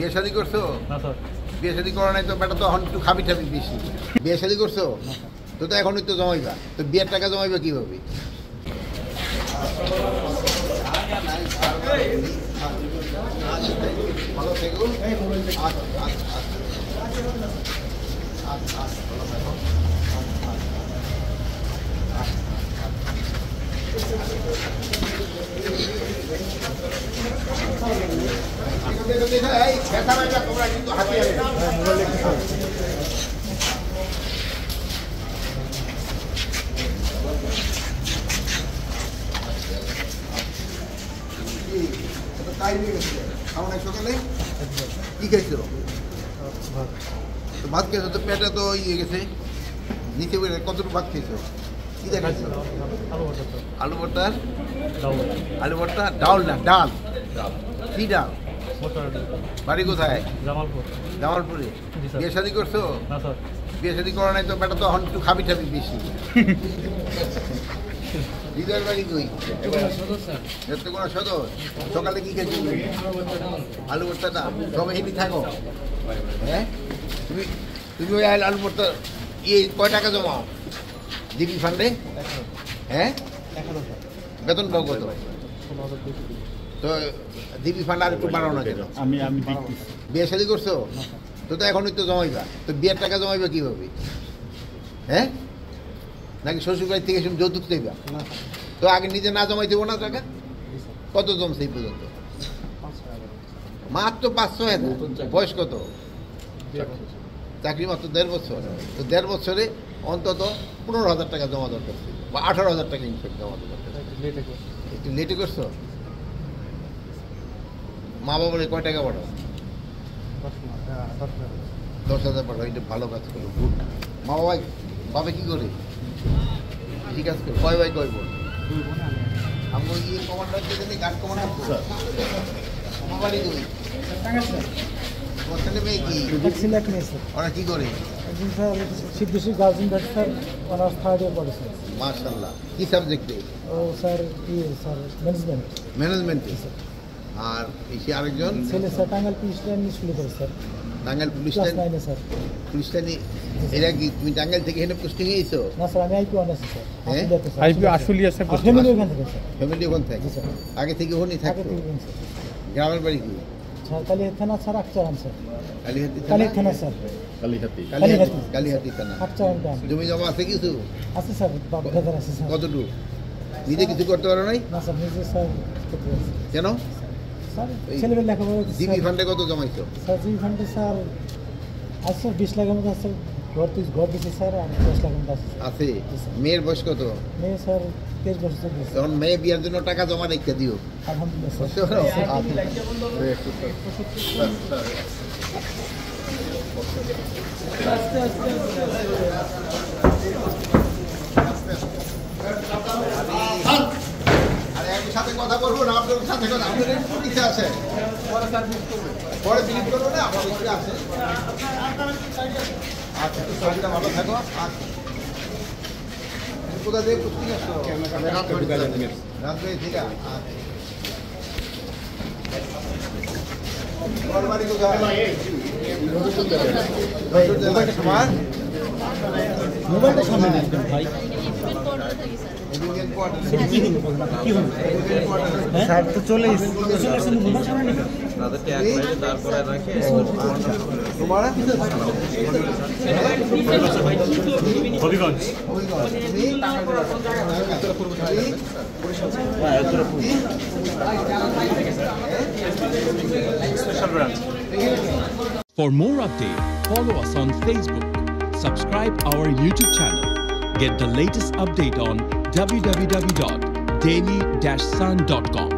বিয়ে শাদী করছো? বিয়ে শাদী করো নাই তো বেটা তো এখন একটু খাবি ঠাবি বেশি। বিয়ে শাদী করছো তো তো এখনই তো জমাইবা, তো বিয়ের টাকা জমাইবা কিভাবে? ভালো থেকো। তোমরা কিন্তু হাতে সকালে কি খাইছো? ভাত খেয়েছো তো পেটে তো ইয়ে গেছে নিচে কতটুকু ভাত খেয়েছো? কি দেখাইছো? আলু ভর্তা, আলু ভর্তা, ডাল না ডাল, কি ডাল? বাড়ি কোথায়? জামালপুরে। বিয়ে শাদী করছো? বিয়ে শাদী করো নাই তো বেটা তো এখন একটু খাবি ঠাবি বেশি। হৃদয়ের বাড়ি কই? নেত্রকোনা সদর। সকালে কি খেয়েছি? আলু ভর্তা না সবাই হেঁটে থাকো। হ্যাঁ তুমি তুমি ওই আলু ভর্তা ইয়ে কয় টাকা জমাও ডিবি ফান্ডে? হ্যাঁ বেতন পাও কত? তো ডিবি ফান্ড আর একটু বাড়াও না কেন? আমি বিয়ে শাদী করছো তো তো এখনই তো জমাইবা, তো বিয়ের টাকা জমাইবা কিভাবে? হ্যাঁ নাকি শ্বশুর বাড়ি থেকে যৌতুক চাইবা? তো আগে নিজে না জমাই দেবো না টাকা? কত জমছে এই পর্যন্ত? মাত্র 500। বয়স কত? চাকরি মাত্র 1.5 বছর। তো 1.5 বছরে অন্তত 15,000 টাকা জমা দরকার বা 18,000 টাকা ইনফেক্ট জমা দরকার। একটু লেটে করছো? মা বাবার কয় টাকা পাঠাও? 10,000 পাঠাও। এটা ভালো কাজ করো, গুড। মা বাবা কি করে? ঠিক আছে, কয় ভাই কয় বোন? আমি ইয়ে কমান্ডার যেখানে গার্ড কমান্ডার আমার বাড়ি কই? ওখানে মেয়ে কি? ওরা কি করে? সিদ্ধেশ্বরী গার্লস ইউনিভার্সিটি স্যার, ওনার 3rd ইয়ার পড়েছে। মাশাআল্লাহ। কি সাবজেক্টে? ও স্যার স্যার ম্যানেজমেন্ট। ম্যানেজমেন্টে। আর এসে আরেকজন ছেলে স্যার টাঙ্গাইল পুলিশ লাইন স্কুলে পড়ে sir. Tangail police class line? 9 sir. Police লাইনে এরা কি তুমি টাঙ্গাইল থেকে এখানে পোস্টিং এসেছো? না স্যার, আমি আইপি অনার্স স্যার। হ্যাঁ? আইপি আসলে আছে ফ্যামিলি ওখান থেকে স্যার। ফ্যামিলি ওখান থেকে? জি স্যার। আগে থেকে ওখানেই আগে থাকতো? থেকে স্যার। গ্রামের বাড়ি কি? স্যার কালিহাতি থানা স্যার, আকচারাম স্যার। কালিহাতি কালিহাতি থানা স্যার। কালিহাতি থানা। আকচারাম গ্রাম। জমি জমা আছে কিছু? আছে স্যার, বাবার আছে স্যার। কতটুকু? নিজে কিছু করতে পারো নাই? না স্যার, নিজে স্যার করতে পারছি। কেন? স্যার ছেলেমেয়ে লেখাপড়া করছে ডিবি স্যার। ফান্ডে কত জমাইছো? স্যার জিবি ফান্ডে স্যার আছে স্যার 20 লাখের মতো আছে। ঘর দিচ্ছে স্যার, আর 10 লাখের মতো আছে। আছে। মেয়ের বয়স কত? মেয়ে স্যার 23 বছর থেকে। তখন মেয়ে বিয়ার জন্য টাকা জমা রেখে দিও। আলহামদুলিল্লাহ স্যার। বুঝতে পারো? আরে একই সাথে কথা বলবো না, আপনার সাথে কথা আপনাদের পরীক্ষা আছে, পরে বিলিভ করবো না, আমার পরীক্ষা আছে। আচ্ছা, তো শরীরটা ভালো থাকো। আচ্ছা, কোথা দিয়ে পুষ্টি আসছো? রাজবাড়ি থেকে। আচ্ছা, তোমার বাড়ি কোথায়? মোবাইলটা সামনে নেন ভাই। স্যার তো চলে এসেছেন, মোবাইল সামনে নেন। তারপরে রাখে তোমার Habiganj. For more updates, follow us on Facebook, subscribe our YouTube channel, get the latest update on www.daily-sun.com.